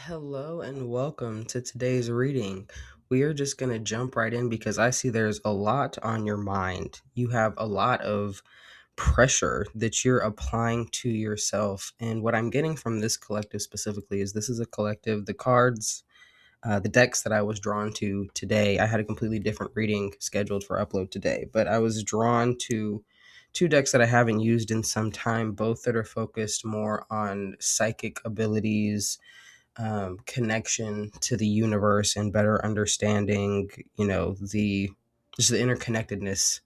Hello and welcome to today's reading. We are just going to jump right in because I see there's a lot on your mind. You have a lot of pressure that you're applying to yourself. And what I'm getting from this collective specifically is this is a collective. The cards, the decks that I was drawn to today, I had a completely different reading scheduled for upload today, but I was drawn to two decks that I haven't used in some time, both that are focused more on psychic abilities, connection to the universe and better understanding, the just the interconnectedness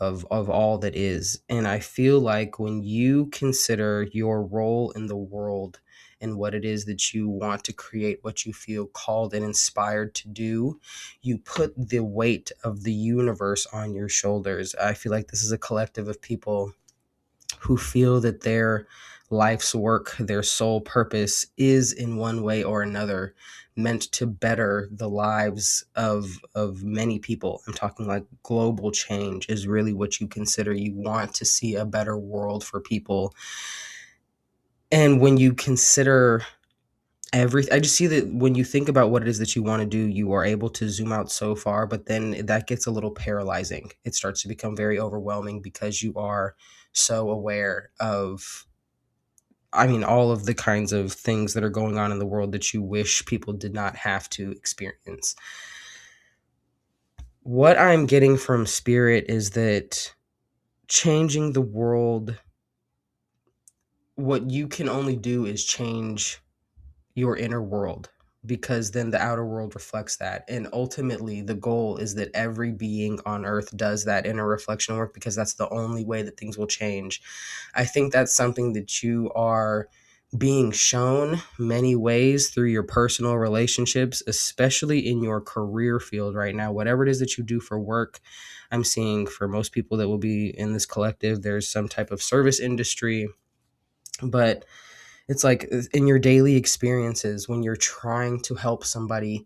of all that is. And I feel like when you consider your role in the world and what it is that you want to create, what you feel called and inspired to do, you put the weight of the universe on your shoulders. I feel like this is a collective of people who feel that their life's work, their sole purpose is in one way or another meant to better the lives of many people. I'm talking like global change is really what you consider. You want to see a better world for people. And when you consider everything, I just see that when you think about what it is that you want to do, you are able to zoom out so far, but then that gets a little paralyzing. It starts to become very overwhelming because you are so aware of, all of the kinds of things that are going on in the world that you wish people did not have to experience. What I'm getting from Spirit is that changing the world, what you can only do is change your inner world, because then the outer world reflects that. And ultimately, the goal is that every being on earth does that inner reflection work, because that's the only way that things will change. I think that's something that you are being shown many ways through your personal relationships, especially in your career field right now. Whatever it is that you do for work, I'm seeing for most people that will be in this collective, there's some type of service industry. But it's like in your daily experiences, when you're trying to help somebody,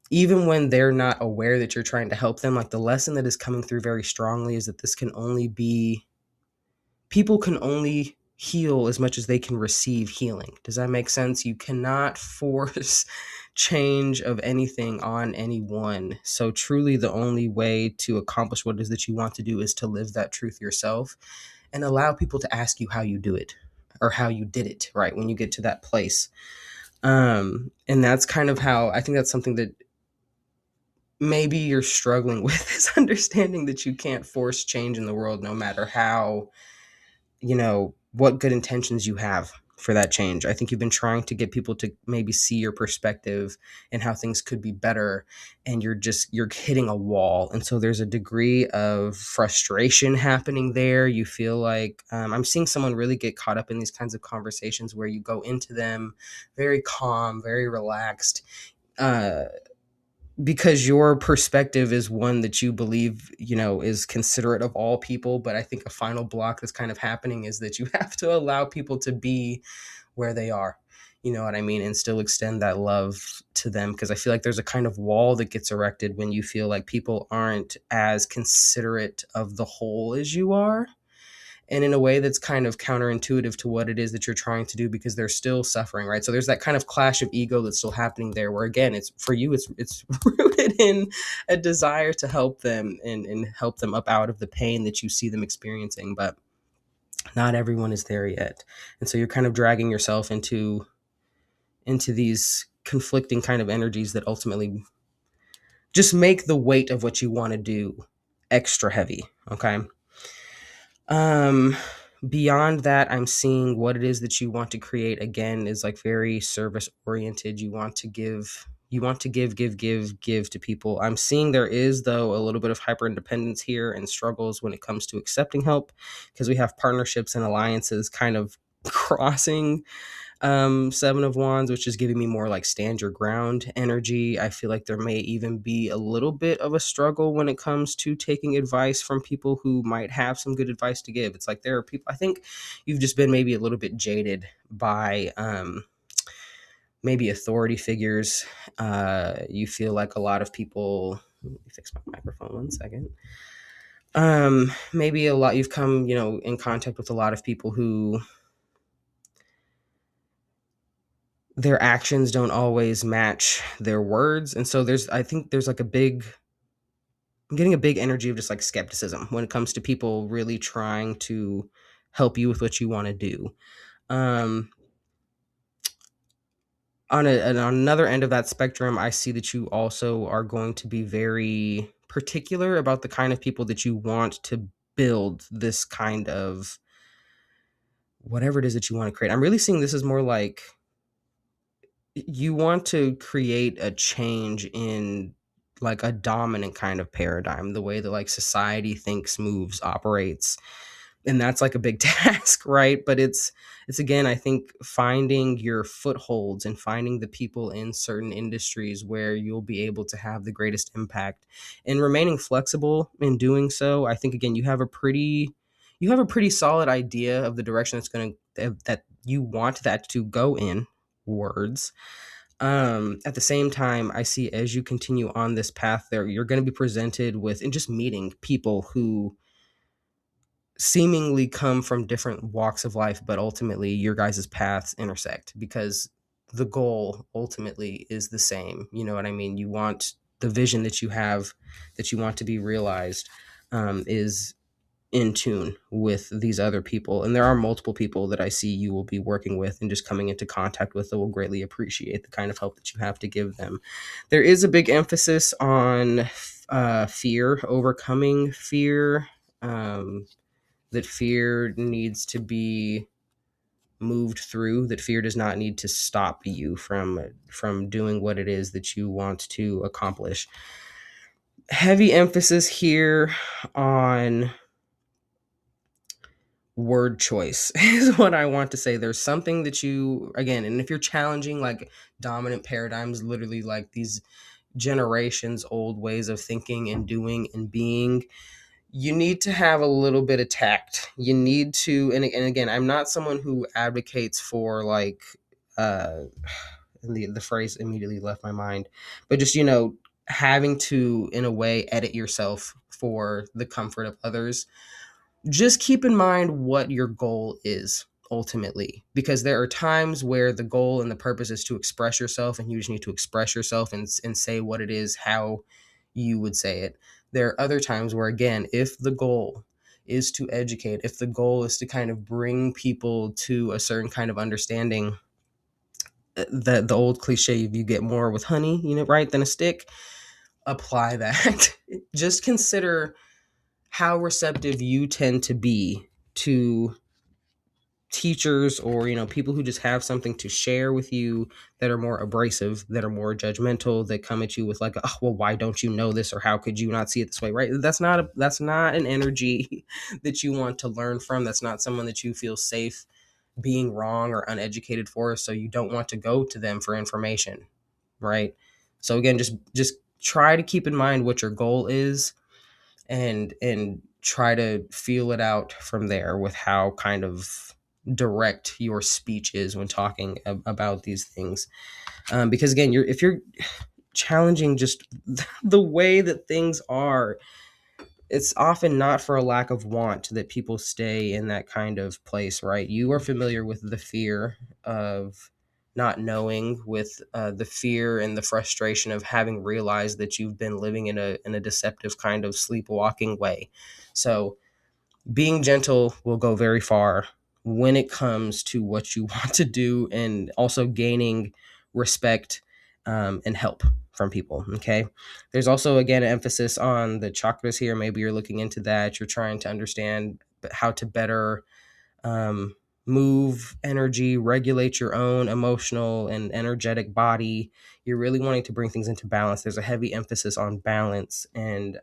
even when they're not aware that you're trying to help them, like the lesson that is coming through very strongly is that this can only be, people can only heal as much as they can receive healing. Does that make sense? You cannot force change of anything on anyone. So truly the only way to accomplish what it is that you want to do is to live that truth yourself and allow people to ask you how you do it or how you did it, right? When you get to that place. And that's kind of how I think that's something that maybe you're struggling with, is understanding that you can't force change in the world, no matter how, what good intentions you have for that change. I think you've been trying to get people to maybe see your perspective and how things could be better, and you're hitting a wall. And so there's a degree of frustration happening there. You feel like, I'm seeing someone really get caught up in these kinds of conversations where you go into them very calm, very relaxed, uh, because your perspective is one that you believe, is considerate of all people. But I think a final block that's kind of happening is that you have to allow people to be where they are. You know what I mean? And still extend that love to them. Because I feel like there's a kind of wall that gets erected when you feel like people aren't as considerate of the whole as you are, and in a way that's kind of counterintuitive to what it is that you're trying to do, because they're still suffering, right? So there's that kind of clash of ego that's still happening there, where again, it's for you, it's rooted in a desire to help them and help them up out of the pain that you see them experiencing. But not everyone is there yet. And so you're kind of dragging yourself into these conflicting kind of energies that ultimately just make the weight of what you want to do extra heavy. Okay. Um, Beyond that, I'm seeing what it is that you want to create again is like very service oriented. You want to give to people. I'm seeing there is, though, a little bit of hyper independence here and struggles when it comes to accepting help, because we have partnerships and alliances kind of crossing Seven of Wands, which is giving me more like stand your ground energy. I feel like there may even be a little bit of a struggle when it comes to taking advice from people who might have some good advice to give. It's like there are people, I think you've just been maybe a little bit jaded by maybe authority figures. You feel like a lot of people, let me fix my microphone 1 second. Maybe a lot, you've come, in contact with a lot of people who their actions don't always match their words. And so I think there's like I'm getting a big energy of just like skepticism when it comes to people really trying to help you with what you want to do. Um, on another end of that spectrum, I see that you also are going to be very particular about the kind of people that you want to build this kind of whatever it is that you want to create. I'm really seeing this as more like you want to create a change in like a dominant kind of paradigm, the way that like society thinks, moves, operates, and that's like a big task, right? But it's again, I think finding your footholds and finding the people in certain industries where you'll be able to have the greatest impact and remaining flexible in doing so. I think again, you have a pretty solid idea of the direction that's going to that you want that to go in words. At the same time, I see as you continue on this path there, you're going to be presented with and just meeting people who seemingly come from different walks of life, but ultimately your guys' paths intersect because the goal ultimately is the same. You know what I mean? You want the vision that you have that you want to be realized is in tune with these other people. And there are multiple people that I see you will be working with and just coming into contact with that will greatly appreciate the kind of help that you have to give them. There is a big emphasis on fear, overcoming fear. That fear needs to be moved through, that fear does not need to stop you from doing what it is that you want to accomplish. Heavy emphasis here on word choice is what I want to say. There's something that you again, and if you're challenging like dominant paradigms, literally like these generations old ways of thinking and doing and being, you need to have a little bit of tact. You need to, and again, I'm not someone who advocates for like, the phrase immediately left my mind, but just, having to, in a way, edit yourself for the comfort of others. Just keep in mind what your goal is ultimately, because there are times where the goal and the purpose is to express yourself and you just need to express yourself and say what it is, how you would say it. There are other times where, again, if the goal is to educate, if the goal is to kind of bring people to a certain kind of understanding, the old cliche, if you get more with honey, right, than a stick, apply that. Just consider how receptive you tend to be to teachers or people who just have something to share with you that are more abrasive, that are more judgmental, that come at you with like, oh, well, why don't you know this, or how could you not see it this way, right? That's not an energy that you want to learn from. That's not someone that you feel safe being wrong or uneducated for, so you don't want to go to them for information, right? So again, just try to keep in mind what your goal is and try to feel it out from there with how kind of direct your speech is when talking about these things. Because again, if you're challenging just the way that things are, it's often not for a lack of want that people stay in that kind of place, right? You are familiar with the fear of not knowing, with the fear and the frustration of having realized that you've been living in a deceptive kind of sleepwalking way. So being gentle will go very far when it comes to what you want to do, and also gaining respect and help from people. Okay. There's also, again, an emphasis on the chakras here. Maybe you're looking into that. You're trying to understand how to better um, move energy, regulate your own emotional and energetic body. You're really wanting to bring things into balance. There's a heavy emphasis on balance and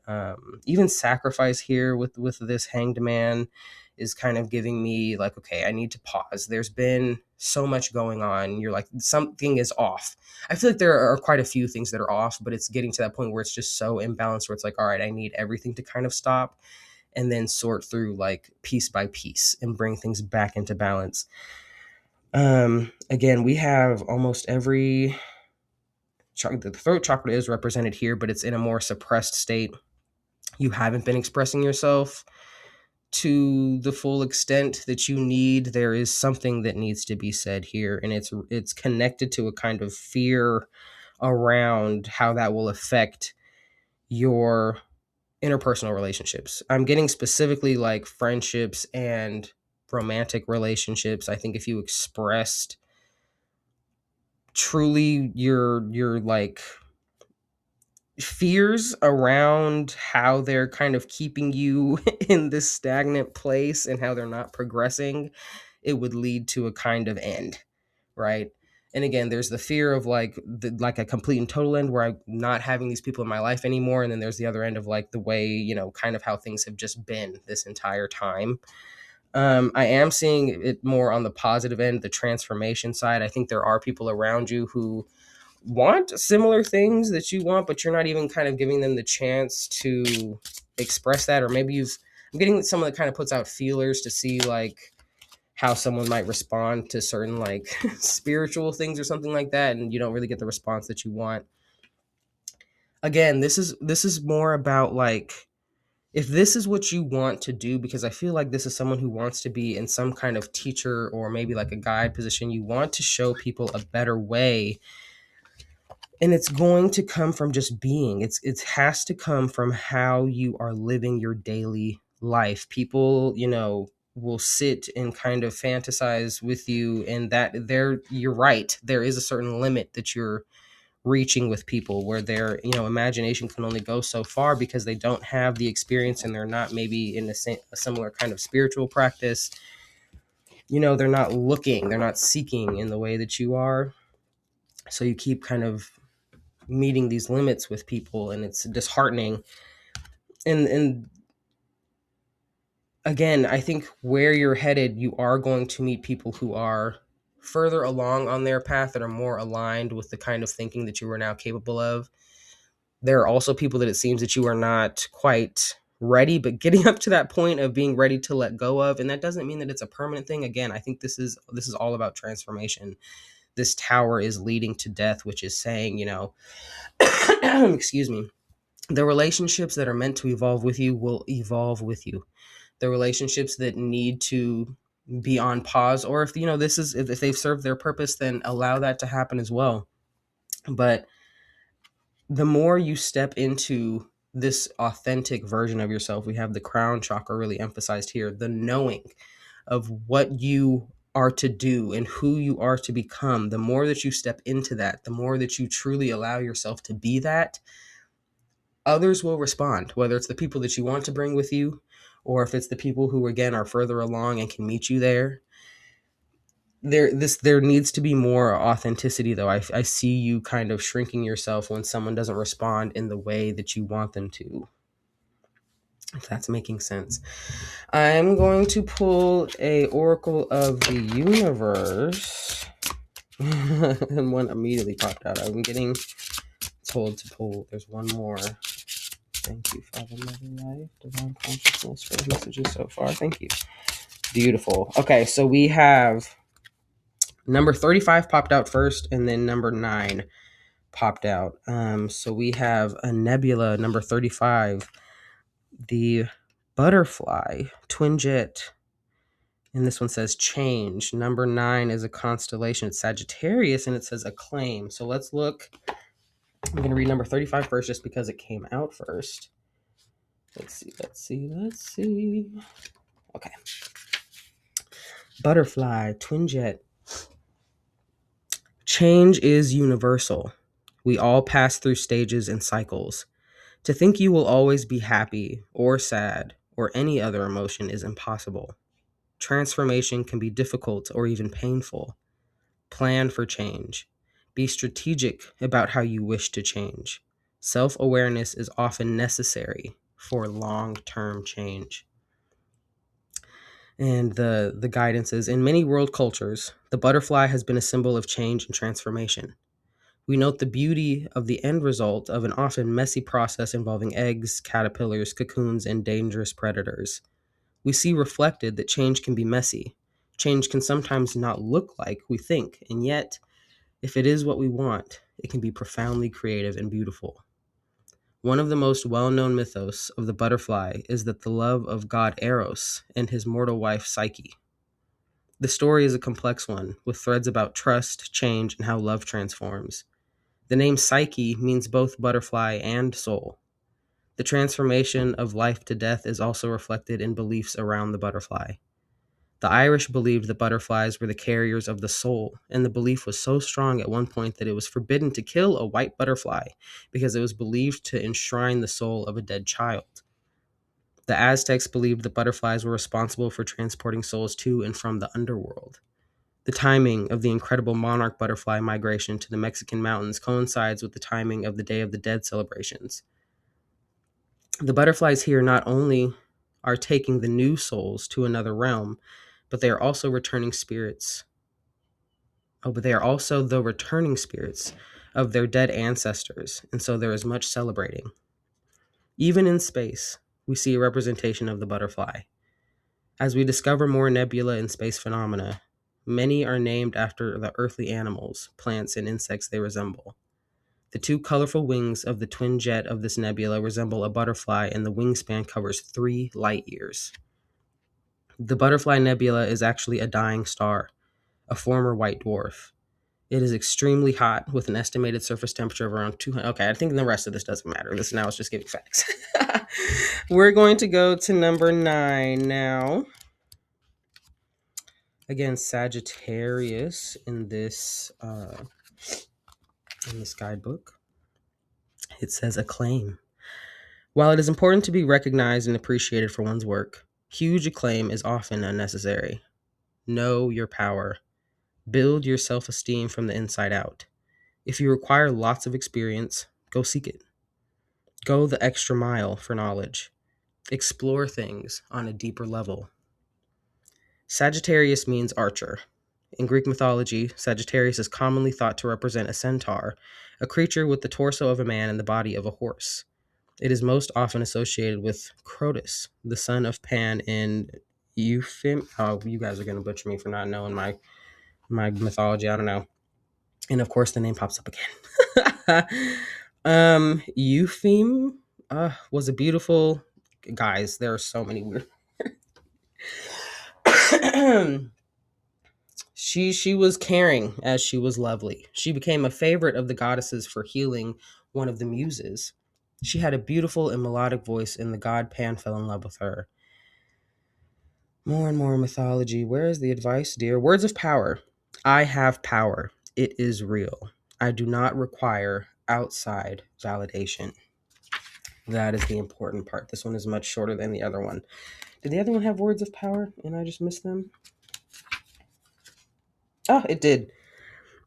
even sacrifice here with this hanged man is kind of giving me like, okay, I need to pause. There's been so much going on. You're like, something is off. I feel like there are quite a few things that are off, but it's getting to that point where it's just so imbalanced where it's like, all right, I need everything to kind of stop and then sort through like piece by piece and bring things back into balance. Again, we have almost every the throat chakra is represented here, but it's in a more suppressed state. You haven't been expressing yourself to the full extent that you need, there is something that needs to be said here, and it's connected to a kind of fear around how that will affect your interpersonal relationships. I'm getting specifically like friendships and romantic relationships. I think if you expressed truly your like fears around how they're kind of keeping you in this stagnant place and how they're not progressing, it would lead to a kind of end, right? And again, there's the fear of like like a complete and total end where I'm not having these people in my life anymore, and then there's the other end of like the way, you know, kind of how things have just been this entire time. I am seeing it more on the positive end, the transformation side. I think there are people around you who want similar things that you want, but you're not even kind of giving them the chance to express that. Or maybe I'm getting someone that kind of puts out feelers to see like how someone might respond to certain like spiritual things or something like that, and you don't really get the response that you want. Again, this is more about like, if this is what you want to do, because I feel like this is someone who wants to be in some kind of teacher or maybe like a guide position, you want to show people a better way. And it's going to come from just being. It has to come from how you are living your daily life. People, you know, will sit and kind of fantasize with you, and that you're right. There is a certain limit that you're reaching with people where their, you know, imagination can only go so far because they don't have the experience and they're not maybe in a similar kind of spiritual practice. You know, they're not seeking in the way that you are. So you keep kind of meeting these limits with people, and it's disheartening. And again, I think where you're headed, you are going to meet people who are further along on their path, that are more aligned with the kind of thinking that you are now capable of. There are also people that it seems that you are not quite ready, but getting up to that point of being ready to let go of. And that doesn't mean that it's a permanent thing. Again, I think this is all about transformation. This tower is leading to death, which is saying, you know, excuse me, the relationships that are meant to evolve with you will evolve with you. The relationships that need to be on pause, or if, you know, if they've served their purpose, then allow that to happen as well. But the more you step into this authentic version of yourself, we have the crown chakra really emphasized here, the knowing of what you are to do and who you are to become. The more that you step into that, the more that you truly allow yourself to be that, others will respond, whether it's the people that you want to bring with you, or if it's the people who, again, are further along and can meet you there. There needs to be more authenticity, though. I see you kind of shrinking yourself when someone doesn't respond in the way that you want them to, if that's making sense. I'm going to pull a Oracle of the Universe. And one immediately popped out. I'm getting told to pull. There's one more. Thank you, Father, Mother, Life, Divine Consciousness, for the messages so far. Thank you. Beautiful. Okay, so we have number 35 popped out first, and then number 9 popped out. So we have a nebula, number 35, the butterfly, twin jet, and this one says change. Number 9 is a constellation. It's Sagittarius, and it says acclaim. So let's look. I'm going to read number 35 first, just because it came out first. Let's see. Okay. Butterfly, twin jet. Change is universal. We all pass through stages and cycles. To think you will always be happy or sad or any other emotion is impossible. Transformation can be difficult or even painful. Plan for change. Be strategic about how you wish to change. Self-awareness is often necessary for long-term change. And the guidance is, in many world cultures, the butterfly has been a symbol of change and transformation. We note the beauty of the end result of an often messy process involving eggs, caterpillars, cocoons, and dangerous predators. We see reflected that change can be messy. Change can sometimes not look like we think, and yet, if it is what we want, it can be profoundly creative and beautiful. One of the most well-known mythos of the butterfly is that the love of god Eros and his mortal wife Psyche. The story is a complex one, with threads about trust, change, and how love transforms. The name Psyche means both butterfly and soul. The transformation of life to death is also reflected in beliefs around the butterfly. The Irish believed that butterflies were the carriers of the soul, and the belief was so strong at one point that it was forbidden to kill a white butterfly because it was believed to enshrine the soul of a dead child. The Aztecs believed that butterflies were responsible for transporting souls to and from the underworld. The timing of the incredible monarch butterfly migration to the Mexican mountains coincides with the timing of the Day of the Dead celebrations. The butterflies here not only are taking the new souls to another realm, but they are also returning spirits. But they are also the returning spirits of their dead ancestors, and so there is much celebrating. Even in space, we see a representation of the butterfly. As we discover more nebula and space phenomena, many are named after the earthly animals, plants, and insects they resemble. The two colorful wings of the twin jet of this nebula resemble a butterfly, and the wingspan covers 3 light years. The Butterfly Nebula is actually a dying star, a former white dwarf. It is extremely hot with an estimated surface temperature of around 200. Okay, I think the rest of this doesn't matter. This now is just giving facts. We're going to go to number 9 now. Again, Sagittarius in this guidebook. It says acclaim. While it is important to be recognized and appreciated for one's work, huge acclaim is often unnecessary. Know your power. Build your self-esteem from the inside out. If you require lots of experience, go seek it. Go the extra mile for knowledge. Explore things on a deeper level. Sagittarius means archer. In Greek mythology, Sagittarius is commonly thought to represent a centaur, a creature with the torso of a man and the body of a horse. It is most often associated with Crotus, the son of Pan in Euphim. Oh, you guys are going to butcher me for not knowing my mythology. I don't know. And of course, the name pops up again. Euphim was a beautiful. Guys, there are so many weird. She was caring as she was lovely. She became a favorite of the goddesses for healing one of the muses. She had a beautiful and melodic voice, and the god Pan fell in love with her. More and more mythology. Where is the advice, dear? Words of power. I have power. It is real. I do not require outside validation. That is the important part. This one is much shorter than the other one. Did the other one have words of power and I just missed them? Oh, it did.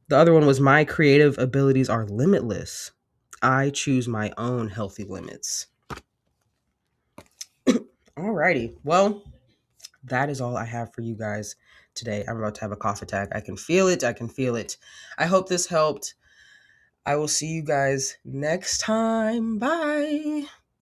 The other one was my creative abilities are limitless. I choose my own healthy limits. Alrighty. Well, that is all I have for you guys today. I'm about to have a cough attack. I can feel it. I can feel it. I hope this helped. I will see you guys next time. Bye.